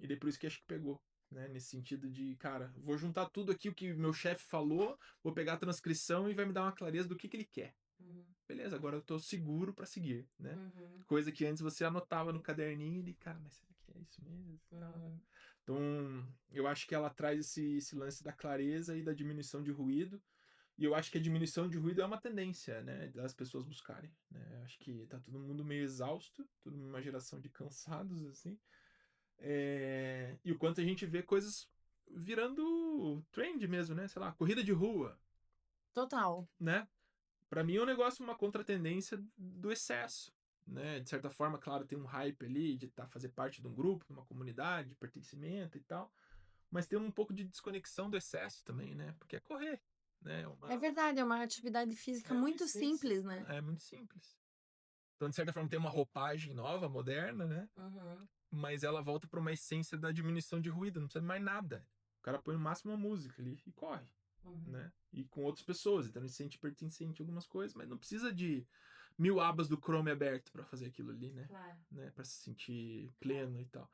E daí por isso que acho que pegou, né? Nesse sentido de, cara, vou juntar tudo aqui o que meu chefe falou, vou pegar a transcrição e vai me dar uma clareza do que ele quer. Beleza, agora eu tô seguro para seguir, né? Coisa que antes você anotava no caderninho e, cara, mas será que é isso mesmo? Então, eu acho que ela traz esse lance da clareza e da diminuição de ruído. E eu acho que a diminuição de ruído é uma tendência, né, das pessoas buscarem, né? Eu acho que tá todo mundo meio exausto, toda uma geração de cansados, assim. E o quanto a gente vê coisas virando trend mesmo, né? Sei lá, corrida de rua, Total. né? Pra mim é um negócio, uma contratendência do excesso, né? De certa forma, claro, tem um hype ali de fazer parte de um grupo, de uma comunidade, de pertencimento e tal. Mas tem um pouco de desconexão do excesso também, né? Porque é correr, né? É verdade, é uma atividade física É uma muito essência. simples, né? É muito simples. Então, de certa forma, tem uma roupagem nova, moderna, né? Mas ela volta para uma essência da diminuição de ruído, não precisa mais nada. O cara põe no máximo uma música ali e corre, né? E com outras pessoas, então ele se sente pertencente a algumas coisas, mas não precisa de 1000 abas do Chrome aberto para fazer aquilo ali, né? Claro. Né? Para se sentir pleno e tal.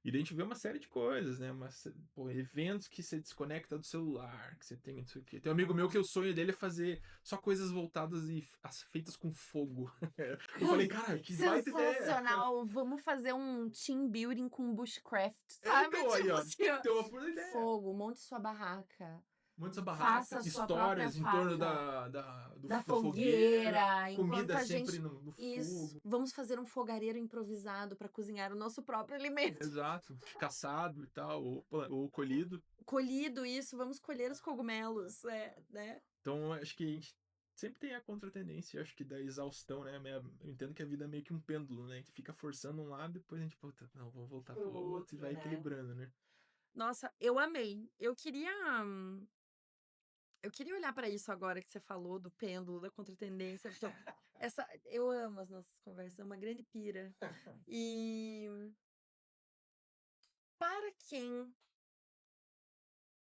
E daí a gente vê uma série de coisas, né? Eventos que você desconecta do celular, que você tem, não sei o quê. Tem um amigo meu que o sonho dele é fazer só coisas voltadas e feitas com fogo. Eu falei, cara, que baita ideia. Sensacional! Vamos fazer um team building com bushcraft, sabe? Então, aí, ó, assim, ó, tem uma puta ideia. fogo, monte sua barraca. Muitas barracas, Faça a sua própria histórias em torno faca. da fogueira, enquanto comida a sempre gente... no Isso. fogo. Vamos fazer um fogareiro improvisado para cozinhar o nosso próprio alimento. Exato, caçado e tal, ou colhido. Colhido isso, vamos colher os cogumelos, né? Então, acho que a gente sempre tem a contratendência, acho que da exaustão, né? Eu entendo que a vida é meio que um pêndulo, né? A gente fica forçando um lado, depois a gente, puta, não, vou voltar pro outro e vai né? equilibrando, né? Nossa, eu amei. Eu queria olhar para isso agora que você falou do pêndulo, da contratendência. Então, eu amo as nossas conversas, é uma grande pira. E para quem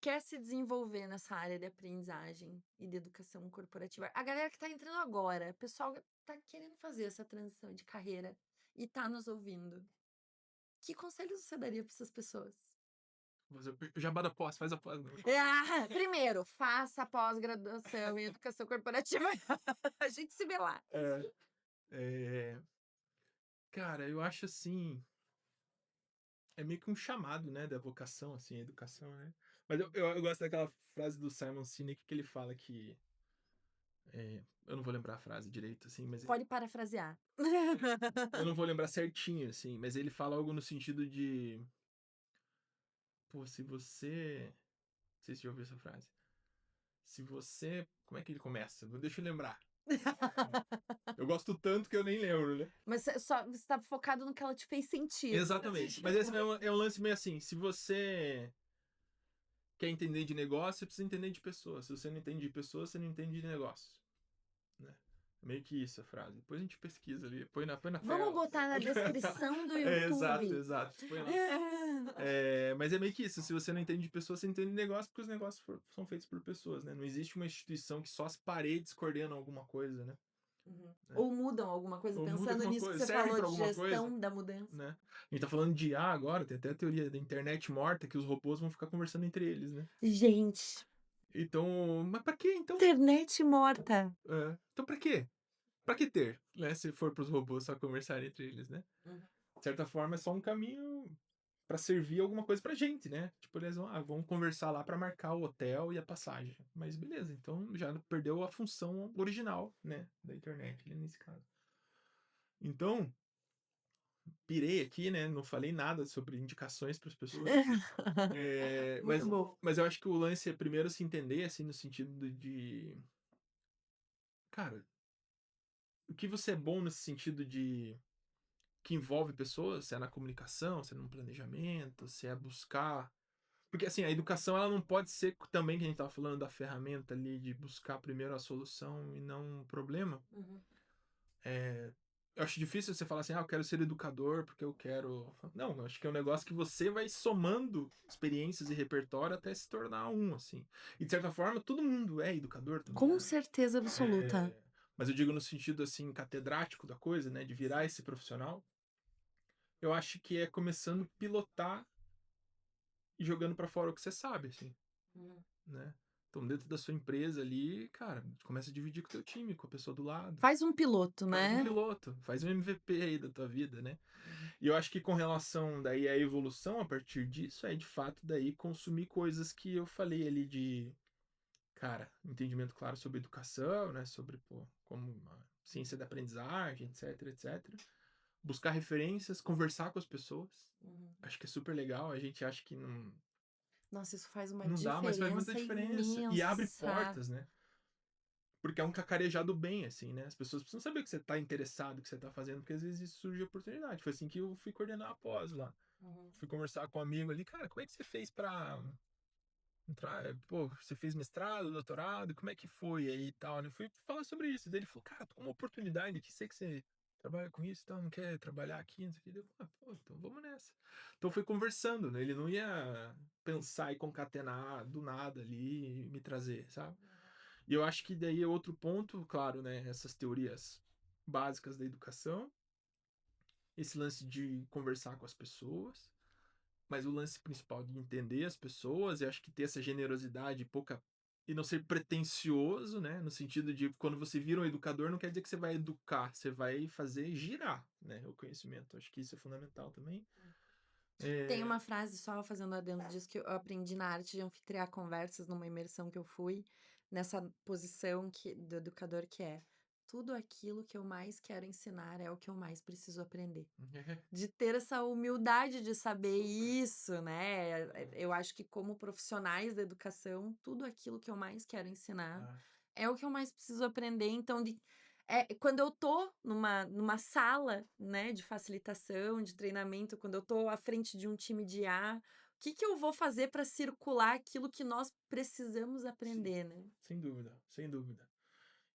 quer se desenvolver nessa área de aprendizagem e de educação corporativa, a galera que está entrando agora, o pessoal está querendo fazer essa transição de carreira e está nos ouvindo. Que conselhos você daria para essas pessoas? Jabá da pós, faz a pós. Primeiro, faça a pós-graduação em educação corporativa. A gente se vê lá. Cara, eu acho assim. É meio que um chamado, né, da vocação, assim, a educação, né? Mas eu gosto daquela frase do Simon Sinek que ele fala que. Eu não vou lembrar a frase direito, assim, mas. Pode parafrasear. Eu não vou lembrar certinho, assim, mas ele fala algo no sentido de. Pô, se você. Não sei se você já ouviu essa frase. Se você. Como é que ele começa? Deixa eu lembrar. Eu gosto tanto que eu nem lembro, né? Mas você está focado no que ela te fez sentir. Exatamente. Mas esse é um lance meio assim. Se você quer entender de negócio, você precisa entender de pessoas. Se você não entende de pessoas, você não entende de negócio. Né? É meio que isso a frase. Depois a gente pesquisa ali, põe na Vamos tela. botar na descrição do É, exato, YouTube. exato. Põe lá. Mas é meio que isso. Se você não entende de pessoas, você entende de negócio, porque os negócios são feitos por pessoas, né? Não existe uma instituição que só as paredes coordenam alguma coisa, né? Ou mudam alguma coisa, Ou muda pensando alguma nisso que coisa, você serve falou pra de alguma coisa, gestão da mudança. né? A gente tá falando de IA agora, tem até a teoria da internet morta, que os robôs vão ficar conversando entre eles, né? Gente, Então, mas pra quê, então? internet morta. Então pra quê? Pra que ter, né? Se for pros robôs só conversarem entre eles, né? De certa forma, é só um caminho pra servir alguma coisa pra gente, né? Tipo, eles vão conversar lá pra marcar o hotel e a passagem. Mas beleza, então já perdeu a função original, né? Da internet, nesse caso. Então, pirei aqui, né? Não falei nada sobre indicações para as pessoas. Muito bom. Mas eu acho que o lance é primeiro se entender, assim, no sentido de. Cara, o que você é bom nesse sentido de. Que envolve pessoas, se é na comunicação, se é no planejamento, se é buscar. Porque, assim, a educação, ela não pode ser também, que a gente tava falando da ferramenta ali, de buscar primeiro a solução e não o problema. Eu acho difícil você falar assim, eu quero ser educador porque eu quero. Não, eu acho que é um negócio que você vai somando experiências e repertório até se tornar um, assim. E de certa forma, todo mundo é educador também. Com certeza absoluta. Mas eu digo no sentido, assim, catedrático da coisa, né, de virar esse profissional. Eu acho que é começando a pilotar e jogando pra fora o que você sabe, assim, né? Então, dentro da sua empresa ali, cara, começa a dividir com o teu time, com a pessoa do lado. Faz um piloto, Faz um né? piloto, faz um MVP aí da tua vida, né? E eu acho que com relação daí à evolução a partir disso, é de fato daí consumir coisas que eu falei ali de, cara, entendimento claro sobre educação, né? Sobre, como a ciência da aprendizagem, etc, etc. Buscar referências, conversar com as pessoas. Acho que é super legal. A gente acha que Nossa, isso faz uma não dá, mas faz muita diferença. E abre imensa. portas, né? Porque é um cacarejado bem, assim, né? As pessoas precisam saber o que você tá interessado, o que você tá fazendo, porque às vezes surge oportunidade. Foi assim que eu fui coordenar a pós lá. Fui conversar com um amigo ali, cara, como é que você fez pra entrar? Pô, você fez mestrado, doutorado, como é que foi aí e tal? Eu fui falar sobre isso. Daí ele falou, cara, tô com uma oportunidade aqui, sei que você trabalha com isso e tal, não quer trabalhar aqui, não sei o que. Eu falei, pô, então vamos nessa. Então fui conversando, né? Ele não ia pensar e concatenar do nada ali e me trazer, sabe? E eu acho que daí é outro ponto, claro, né? Essas teorias básicas da educação, esse lance de conversar com as pessoas, mas o lance principal de entender as pessoas, e acho que ter essa generosidade e não ser pretencioso, né? No sentido de quando você vira um educador, não quer dizer que você vai educar, você vai fazer girar, né? O conhecimento. Acho que isso é fundamental também. Tem uma frase, só fazendo adendo disso, que eu aprendi na arte de anfitriar conversas numa imersão que eu fui, nessa posição do educador, que é: tudo aquilo que eu mais quero ensinar é o que eu mais preciso aprender. De ter essa humildade de saber isso, né? Eu acho que como profissionais da educação, tudo aquilo que eu mais quero ensinar é o que eu mais preciso aprender. Então, quando eu tô numa sala, né, de facilitação, de treinamento, quando eu tô à frente de um time de IA, o que eu vou fazer para circular aquilo que nós precisamos aprender, né? Sem dúvida, sem dúvida.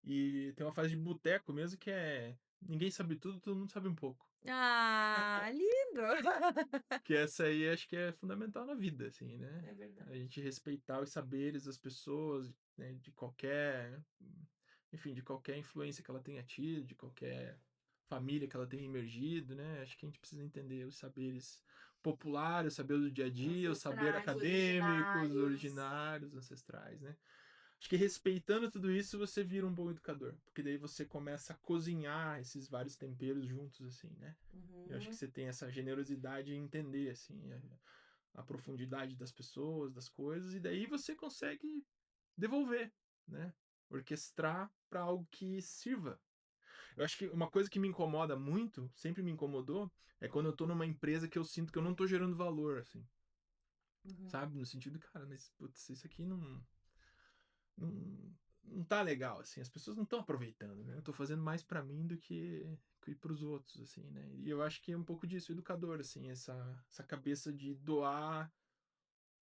E tem uma frase de boteco mesmo que é: ninguém sabe tudo, todo mundo sabe um pouco. Ah, lindo! Que essa aí acho que é fundamental na vida, assim, né? É verdade. A gente respeitar os saberes das pessoas, né? De qualquer, enfim, de qualquer influência que ela tenha tido, de qualquer família que ela tenha emergido, né? Acho que a gente precisa entender os saberes populares, o saber do dia a dia, o saber Ancestrais, acadêmico, os originários. originários, ancestrais, né? Acho que respeitando tudo isso, você vira um bom educador. Porque daí você começa a cozinhar esses vários temperos juntos, assim, né? Eu acho que você tem essa generosidade em entender, assim, a profundidade das pessoas, das coisas, e daí você consegue devolver, né? Orquestrar para algo que sirva. Eu acho que uma coisa que me incomoda muito, sempre me incomodou, é quando eu tô numa empresa que eu sinto que eu não tô gerando valor, assim. Sabe? No sentido, cara, mas putz, isso aqui não tá legal, assim. As pessoas não estão aproveitando, né? Eu tô fazendo mais para mim do que para os outros, assim, né? E eu acho que é um pouco disso, educador, assim, essa cabeça de doar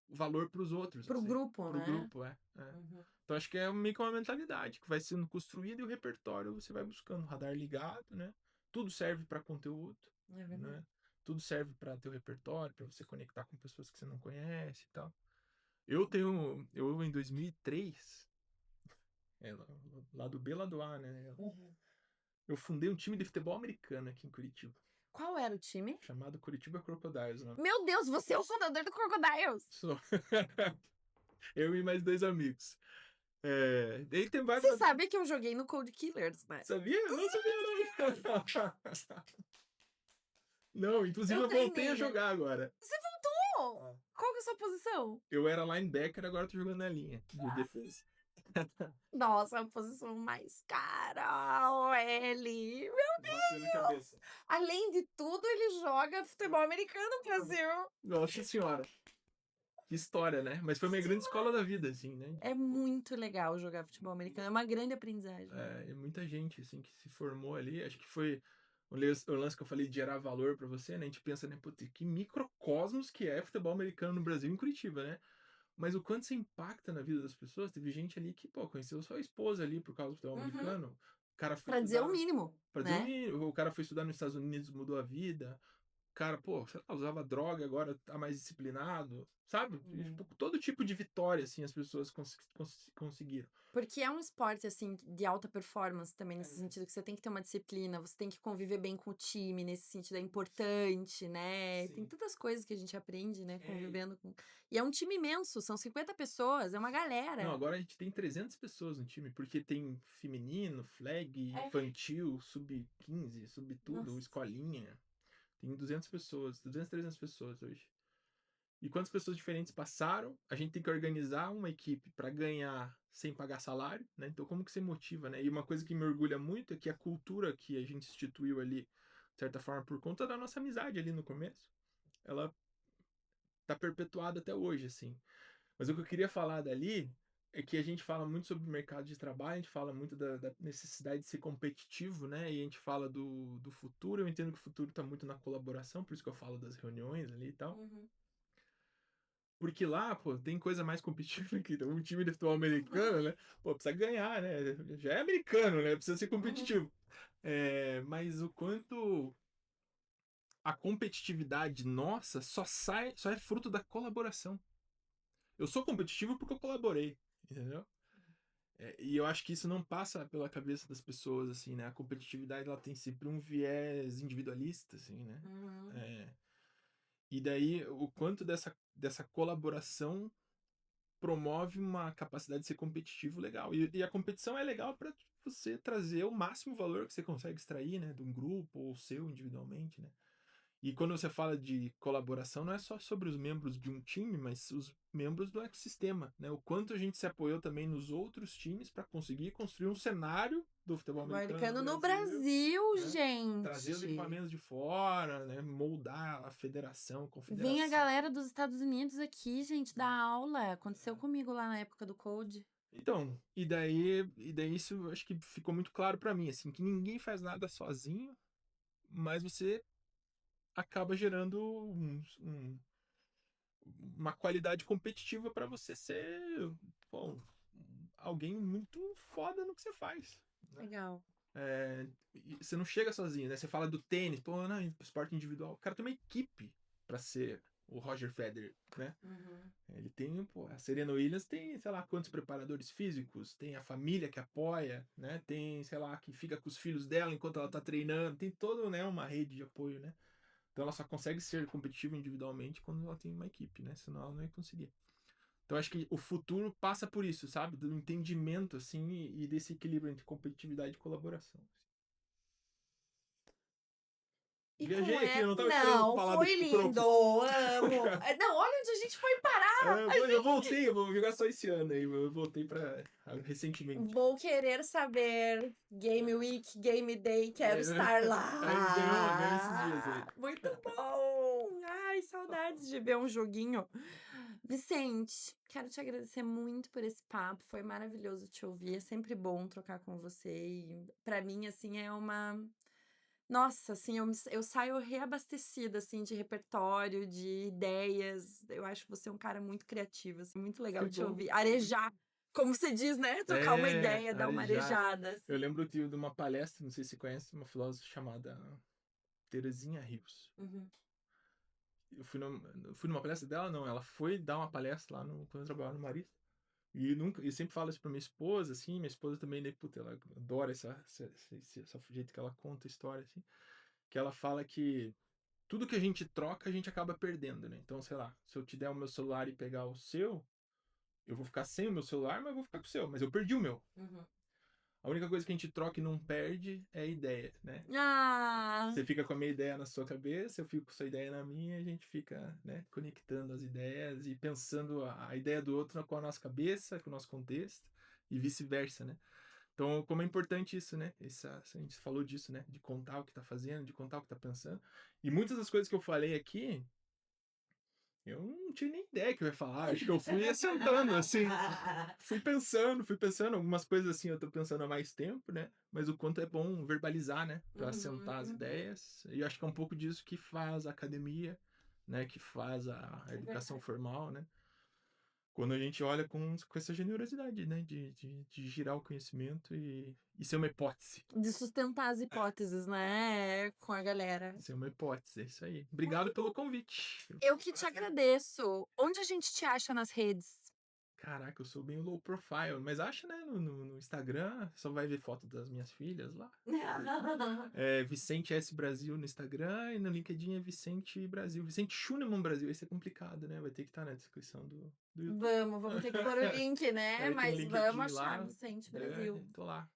valor pros outros, Pro assim. grupo, Pro né? grupo, é. Uhum. Então acho que é meio que uma mentalidade que vai sendo construída e o repertório você vai buscando. Radar ligado, né? Tudo serve para conteúdo, É verdade. né? Tudo serve para teu repertório, para você conectar com pessoas que você não conhece e tal. Eu em 2003, lado B, lado A, né? Uhum. Eu fundei um time de futebol americano aqui em Curitiba, Qual era o time? chamado Curitiba Crocodiles, né? Meu Deus, você é o fundador do Crocodiles! Sou. Eu e mais 2 amigos. Daí tem vários. Você sabe que eu joguei no Code Killers, né? Sabia? Não sabia, não. Não, inclusive eu voltei treinei, a né? jogar agora. Você voltou! Ah. Qual que é a sua posição? Eu era linebacker, agora eu tô jogando na linha de defesa. Nossa, a posição mais cara, OL. Bateu na cabeça. Além de tudo, ele joga futebol americano no Brasil. Nossa senhora. Que história, né? Mas foi minha grande escola da vida, assim, né? É muito legal jogar futebol americano, é uma grande aprendizagem. É muita gente, assim, que se formou ali. Acho que foi o lance que eu falei de gerar valor pra você, né? A gente pensa, né? Putz, que microcosmos que é futebol americano no Brasil e em Curitiba, né? Mas o quanto você impacta na vida das pessoas. Teve gente ali que, pô, conheceu sua esposa ali por causa do futebol americano. O cara foi Pra dizer o estudar. mínimo, Pra dizer o né? mínimo. O cara foi estudar nos Estados Unidos, mudou a vida. O cara, pô, sei lá, usava droga, agora tá mais disciplinado. Sabe? Tipo, todo tipo de vitória, assim, as pessoas conseguiram. Porque é um esporte, assim, de alta performance também, nesse sentido que você tem que ter uma disciplina, você tem que conviver bem com o time, nesse sentido é importante, né? Tem Sim. tantas coisas que a gente aprende, né, É. convivendo com... E é um time imenso, são 50 pessoas, é uma galera. Não, agora a gente tem 300 pessoas no time, porque tem feminino, flag, infantil, sub-15, sub tudo, Nossa. escolinha. Tem 200 pessoas, 200, 300 pessoas hoje. E quantas pessoas diferentes passaram? A gente tem que organizar uma equipe para ganhar sem pagar salário, né? Então como que você motiva, né? E uma coisa que me orgulha muito é que a cultura que a gente instituiu ali, de certa forma, por conta da nossa amizade ali no começo, ela tá perpetuada até hoje, assim. Mas o que eu queria falar dali é que a gente fala muito sobre o mercado de trabalho, a gente fala muito da necessidade de ser competitivo, né? E a gente fala do futuro. Eu entendo que o futuro está muito na colaboração, por isso que eu falo das reuniões ali e tal. Porque lá, pô, tem coisa mais competitiva que um time de futebol americano, né? Pô, precisa ganhar, né? Já é americano, né? Precisa ser competitivo. Mas o quanto a competitividade nossa só é fruto da colaboração. Eu sou competitivo porque eu colaborei, entendeu? E eu acho que isso não passa pela cabeça das pessoas, assim, né? A competitividade, ela tem sempre um viés individualista, assim, né? E daí, o quanto dessa colaboração promove uma capacidade de ser competitivo legal. E a competição é legal para você trazer o máximo valor que você consegue extrair, né? De um grupo ou seu individualmente, né? E quando você fala de colaboração, não é só sobre os membros de um time, mas os membros do ecossistema, né? O quanto a gente se apoiou também nos outros times para conseguir construir um cenário do futebol americano No Brasil, né? gente. Trazer os equipamentos de fora, né? Moldar a federação, a confederação. Vem a galera dos Estados Unidos aqui, gente, dar aula. Aconteceu comigo lá na época do Code. Então, e daí isso acho que ficou muito claro para mim, assim, que ninguém faz nada sozinho, mas você acaba gerando uma qualidade competitiva para você ser, bom, alguém muito foda no que você faz. Né? Legal. Você não chega sozinho, né? Você fala do tênis, pô, não, esporte individual. O cara tem uma equipe para ser o Roger Federer, né? Ele tem, pô, a Serena Williams tem, sei lá, quantos preparadores físicos, tem a família que apoia, né? Tem, sei lá, que fica com os filhos dela enquanto ela tá treinando, tem toda, né, uma rede de apoio, né? Então ela só consegue ser competitiva individualmente quando ela tem uma equipe, né? Senão ela não ia conseguir. Então acho que o futuro passa por isso, sabe? Do entendimento, assim, e desse equilíbrio entre competitividade e colaboração. Viajei aqui, eu não tava esperando falar foi do lindo, Croco. amo. Não, olha onde a gente foi parar. Eu voltei, eu vou jogar só esse ano aí, eu voltei recentemente. Vou querer saber. Game Week, Game Day, quero estar lá. Aí ganhou esses dias aí. Muito bom. Ai, saudades de ver um joguinho. Vicente, quero te agradecer muito por esse papo. Foi maravilhoso te ouvir. É sempre bom trocar com você. E para mim, assim, é uma Nossa, assim, eu saio reabastecida, assim, de repertório, de ideias. Eu acho você um cara muito criativo, assim, muito Que legal te bom. ouvir. Arejar, como você diz, né? Trocar uma É, ideia, dar uma arejar. arejada, Eu assim. lembro de uma palestra, não sei se você conhece, uma filósofa chamada Terezinha Rios. Uhum. Eu fui numa palestra dela, não, ela foi dar uma palestra lá quando eu trabalhava no Marista. E sempre falo isso pra minha esposa, assim, minha esposa também, né, puta, ela adora essa jeito que ela conta a história, assim, que ela fala que tudo que a gente troca, a gente acaba perdendo, né? Então, sei lá, se eu te der o meu celular e pegar o seu, eu vou ficar sem o meu celular, mas eu vou ficar com o seu, mas eu perdi o meu. Uhum. A única coisa que a gente troca e não perde é a ideia, né? Ah, Você fica com a minha ideia na sua cabeça, eu fico com a sua ideia na minha, e a gente fica, né, conectando as ideias e pensando a ideia do outro com a nossa cabeça, com o nosso contexto, e vice-versa, né? Então, como é importante isso, né? A gente falou disso, né? De contar o que tá fazendo, de contar o que tá pensando. E muitas das coisas que eu falei aqui, eu não tinha nem ideia que eu ia falar. Acho que eu fui assentando, assim. Fui pensando. Algumas coisas assim eu tô pensando há mais tempo, né? Mas o quanto é bom verbalizar, né? Pra assentar as uhum. ideias. E eu acho que é um pouco disso que faz a academia, né? Que faz a É educação verdade. formal, né? Quando a gente olha com essa generosidade, né? De girar o conhecimento e ser uma hipótese. De sustentar as hipóteses, né? Com a galera. Ser uma hipótese, é isso aí. Obrigado Muito pelo bom. convite. Eu que te agradeço. Onde a gente te acha nas redes? Caraca, eu sou bem low profile, mas acha, né, no Instagram, só vai ver foto das minhas filhas lá. É Vicente S Brasil no Instagram e no LinkedIn é Vicente Brasil. Vicente Schunemann Brasil, esse é complicado, né? Vai ter que estar na descrição do YouTube. Vamos ter que pôr o link, né? Aí tem Mas vamos LinkedIn achar lá, Vicente é, Brasil. tô lá.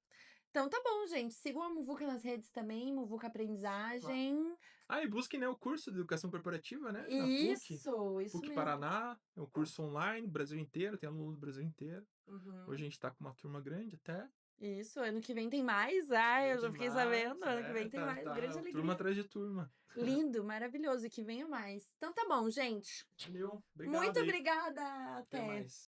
Então tá bom, gente. Sigam a Muvuca nas redes também, Muvuca Aprendizagem. Ah, e busquem, né, o curso de educação corporativa, né, na PUC. Isso PUC mesmo. Paraná, é um curso online, Brasil inteiro, tem alunos do Brasil inteiro. Uhum. Hoje a gente tá com uma turma grande até. Isso, ano que vem tem mais. Ah, eu já fiquei sabendo. Demais, Ano que vem tem mais. Grande turma alegria. atrás de turma. Lindo, maravilhoso. E que venha mais. Então tá bom, gente. Valeu, obrigado Muito aí. obrigada. Até Até. mais.